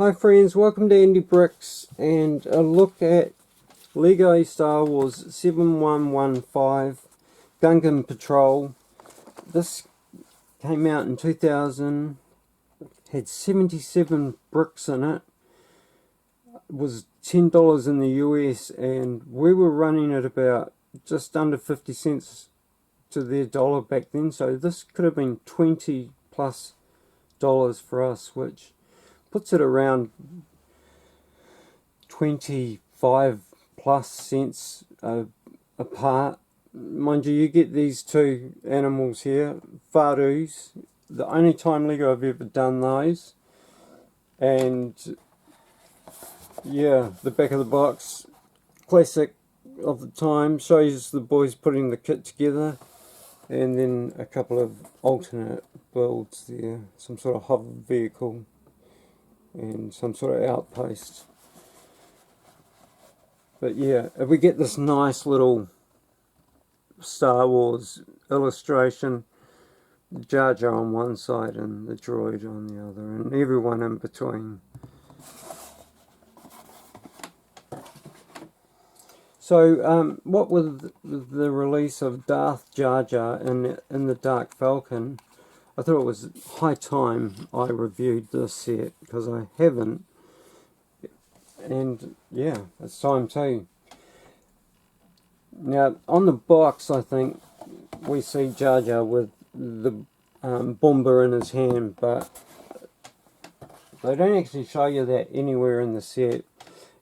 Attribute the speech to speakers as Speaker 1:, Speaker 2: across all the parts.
Speaker 1: Hi friends, welcome to Andy Bricks and a look at Lego Star Wars 7115 Gungan Patrol. This came out in 2000, had 77 bricks in it. It was $10 in the US and we were running at about just under 50 cents to their dollar back then, so this could have been $20 plus for us, which puts it around 25 plus cents apart. Mind you, you get these two animals here, Farus, the only time Lego I've ever done those. And yeah, the back of the box, classic of the time, shows the boys putting the kit together. And then a couple of alternate builds there, some sort of hover vehicle and some sort of outpost. But yeah, if we get this nice little Star Wars illustration, Jar Jar on one side and the droid on the other, and everyone in between. So, what with the release of Darth Jar Jar in the Dark Falcon, I thought it was high time I reviewed this set, because I haven't. And yeah, it's time too. Now, on the box, I think we see Jar Jar with the Boomba in his hand, but they don't actually show you that anywhere in the set.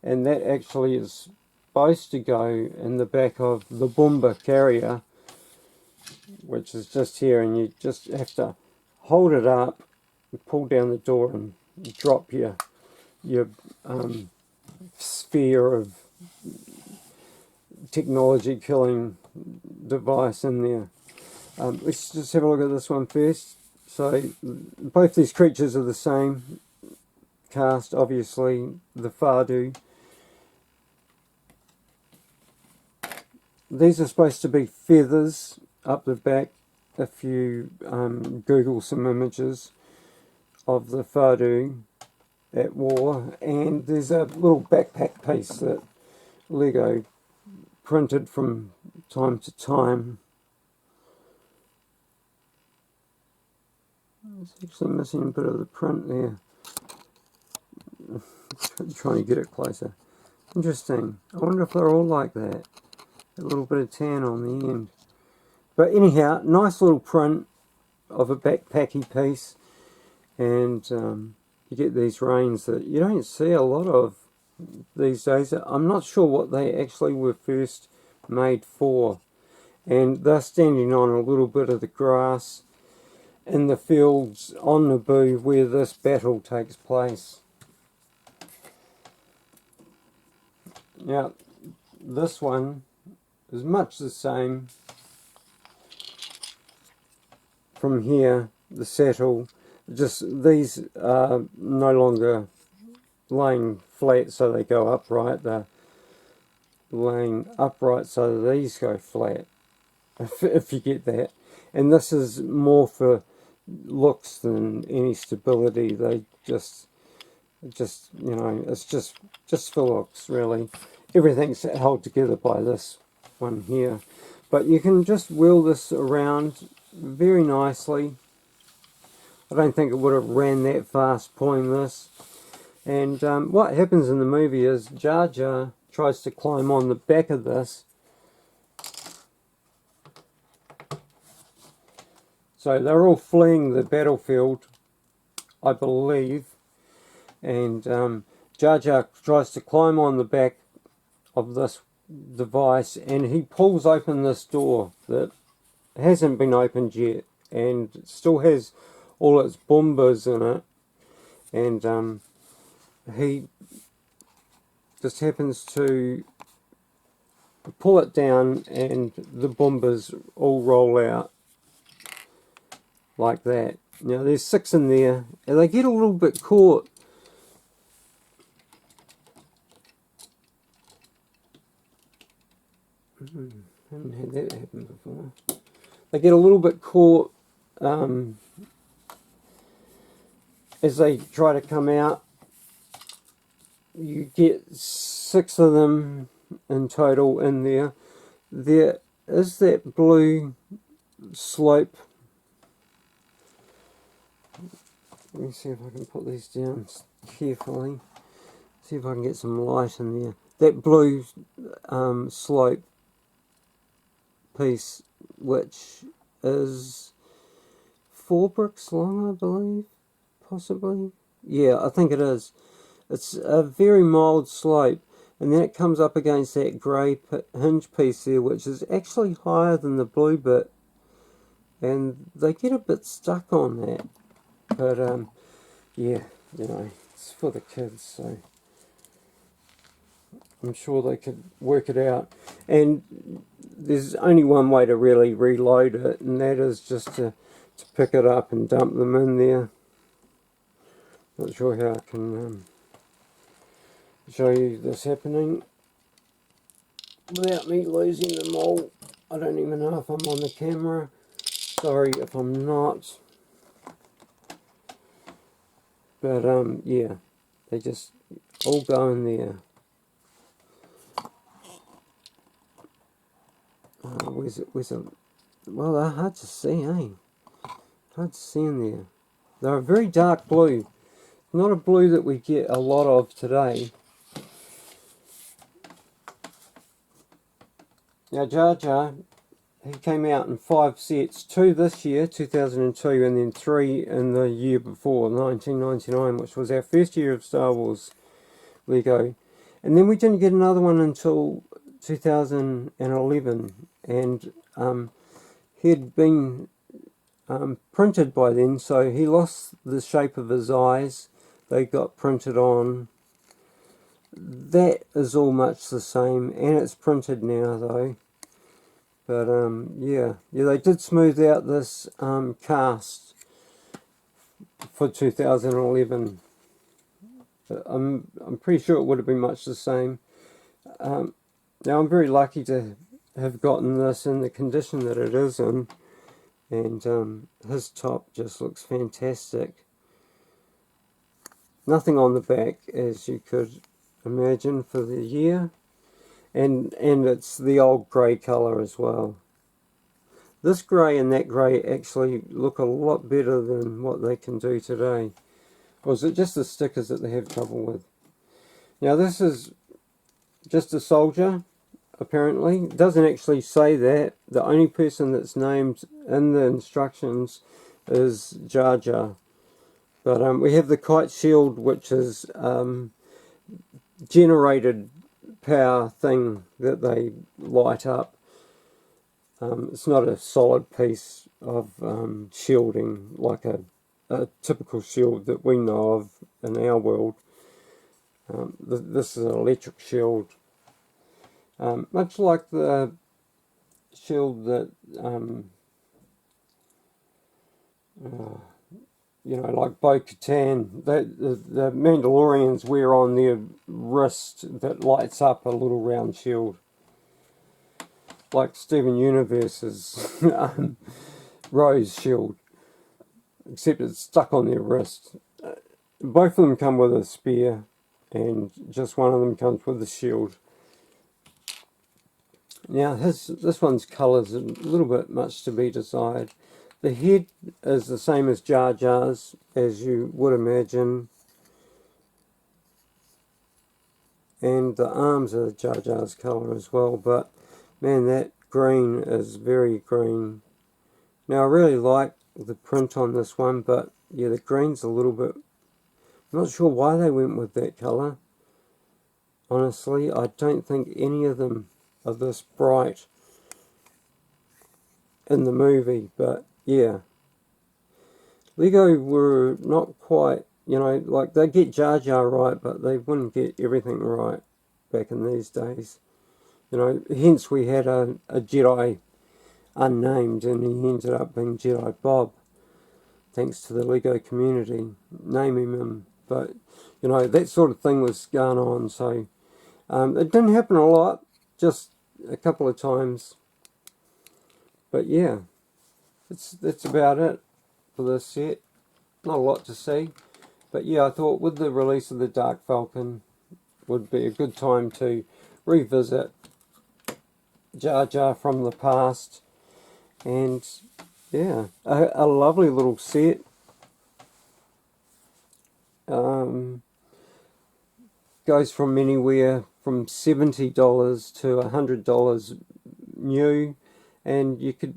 Speaker 1: And that actually is supposed to go in the back of the Boomba carrier, which is just here, and you just have to hold it up, pull down the door and drop your sphere of technology killing device in there. Let's just have a look at this one first. So both these creatures are the same cast, obviously. The Fardu, these are supposed to be feathers up the back. If you Google some images of the Fardu at war, and there's a little backpack piece that Lego printed from time to time. It's actually missing a bit of the print there. Trying to get it closer. Interesting. I wonder if they're all like that. A little bit of tan on the end. But anyhow, nice little print of a backpacky piece, and you get these reins that you don't see a lot of these days. I'm not sure what they actually were first made for, and they're standing on a little bit of the grass in the fields on Naboo where this battle takes place. Now, this one is much the same. From here, the settle, just these are no longer laying flat so they go upright, they're laying upright so these go flat, if you get that. And this is more for looks than any stability. They just you know, it's just for looks, really. Everything's held together by this one here. But you can just wheel this around very nicely. I don't think it would have ran that fast pulling this. And what happens in the movie is Jar Jar tries to climb on the back of this. So they're all fleeing the battlefield, I believe. And Jar Jar tries to climb on the back of this device, and he pulls open this door that hasn't been opened yet, and still has all its Boombas in it, and he just happens to pull it down, and the Boombas all roll out like that. Now there's 6 in there, and they get a little bit caught. Haven't had that happen before. They get a little bit caught as they try to come out, you get 6 of them in total in there. There is that blue slope. Let me see if I can put these down carefully. See if I can get some light in there. That blue slope piece, which is 4 bricks long, I believe, possibly. Yeah, I think it is. It's a very mild slope, and then it comes up against that grey hinge piece there, which is actually higher than the blue bit, and they get a bit stuck on that. But yeah, you know, it's for the kids, so I'm sure they could work it out. And there's only one way to really reload it, and that is just to pick it up and dump them in there. Not sure how I can show you this happening without me losing them all. I don't even know if I'm on the camera. Sorry if I'm not. But yeah, they just all go in there. Where's it? Well, they're hard to see, eh? Hard to see in there. They're a very dark blue. Not a blue that we get a lot of today. Now Jar Jar, he came out in 5 sets. 2 this year, 2002, and then 3 in the year before, 1999, which was our first year of Star Wars Lego. And then we didn't get another one until 2011, and he had been printed by then, so he lost the shape of his eyes. They got printed on. That is all much the same, and it's printed now though. But yeah, they did smooth out this cast for 2011. But I'm pretty sure it would have been much the same. Now I'm very lucky to have gotten this in the condition that it is in, and his top just looks fantastic. Nothing on the back, as you could imagine, for the year, and it's the old grey colour as well. This grey and that grey actually look a lot better than what they can do today. Or is it just the stickers that they have trouble with? Now this is just a soldier, apparently. It doesn't actually say that. The only person that's named in the instructions is Jar Jar. But we have the kite shield, which is generated power thing that they light up. It's not a solid piece of shielding like a typical shield that we know of in our world. This is an electric shield, much like the shield that you know, like Bo-Katan, the Mandalorians wear on their wrist that lights up a little round shield. Like Steven Universe's Rose shield, except it's stuck on their wrist. Both of them come with a spear, and just one of them comes with a shield. Now this one's colour's a little bit much to be desired. The head is the same as Jar Jar's, as you would imagine. And the arms are Jar Jar's colour as well, but man, that green is very green. Now I really like the print on this one, but yeah, the green's a little bit... I'm not sure why they went with that colour. Honestly, I don't think any of them are this bright in the movie, but yeah. Lego were not quite, you know, like they get Jar Jar right, but they wouldn't get everything right back in these days. You know, hence we had a Jedi unnamed, and he ended up being Jedi Bob, thanks to the Lego community naming him. But, you know, that sort of thing was going on, so it didn't happen a lot, just a couple of times. But yeah, that's about it for this set. Not a lot to see, but yeah, I thought with the release of the Dark Falcon, would be a good time to revisit Jar Jar from the past. And yeah, a lovely little set. Goes from anywhere from $70 to $100 new, and you could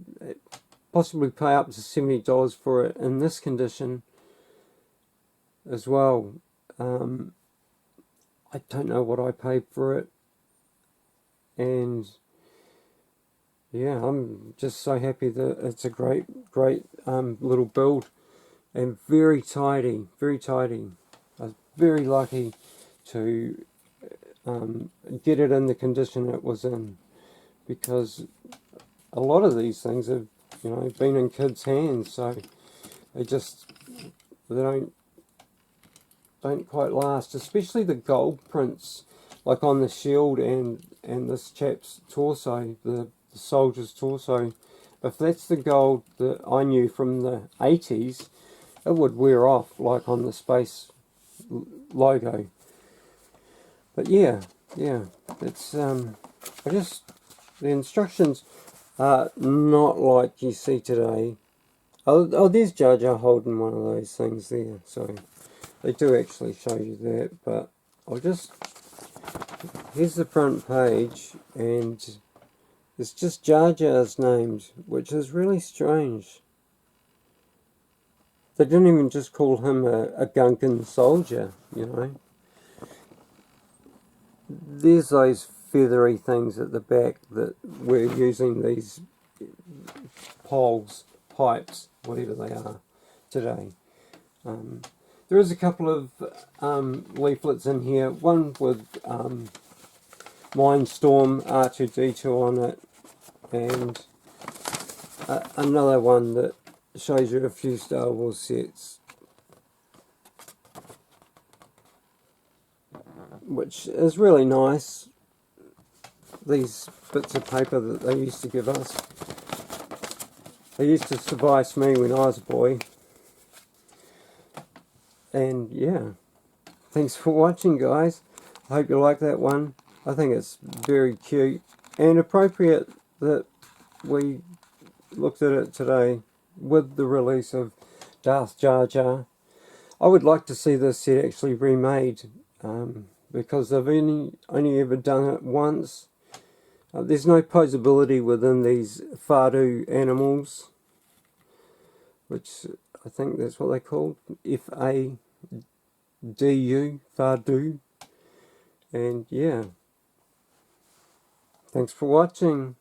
Speaker 1: possibly pay up to $70 for it in this condition as well. I don't know what I paid for it, and yeah, I'm just so happy that it's a great little build, and very tidy, very tidy. I was very lucky to get it in the condition it was in, because a lot of these things have, you know, been in kids' hands, so they don't quite last. Especially the gold prints, like on the shield and this chap's torso, the soldier's torso. If that's the gold that I knew from the 80s, it would wear off, like on the space logo. But yeah, it's the instructions are not like you see today. Oh, there's Jar Jar holding one of those things there, so they do actually show you that. But here's the front page, and it's just Jar Jar's named, which is really strange. They didn't even just call him a Gungan soldier, you know. There's those feathery things at the back that we're using these poles, pipes, whatever they are, today. There is a couple of leaflets in here, one with Mindstorm R2-D2 on it, and another one that shows you a few Star Wars sets, which is really nice. These bits of paper that they used to give us, they used to suffice me when I was a boy. And yeah, thanks for watching, guys. I hope you like that one. I think it's very cute and appropriate that we looked at it today with the release of Darth Jar Jar. I would like to see this set actually remade, because they've only ever done it once. There's no posability within these Fardu animals, which I think that's what they're called, F-A-D-U, Fardu. And yeah, thanks for watching.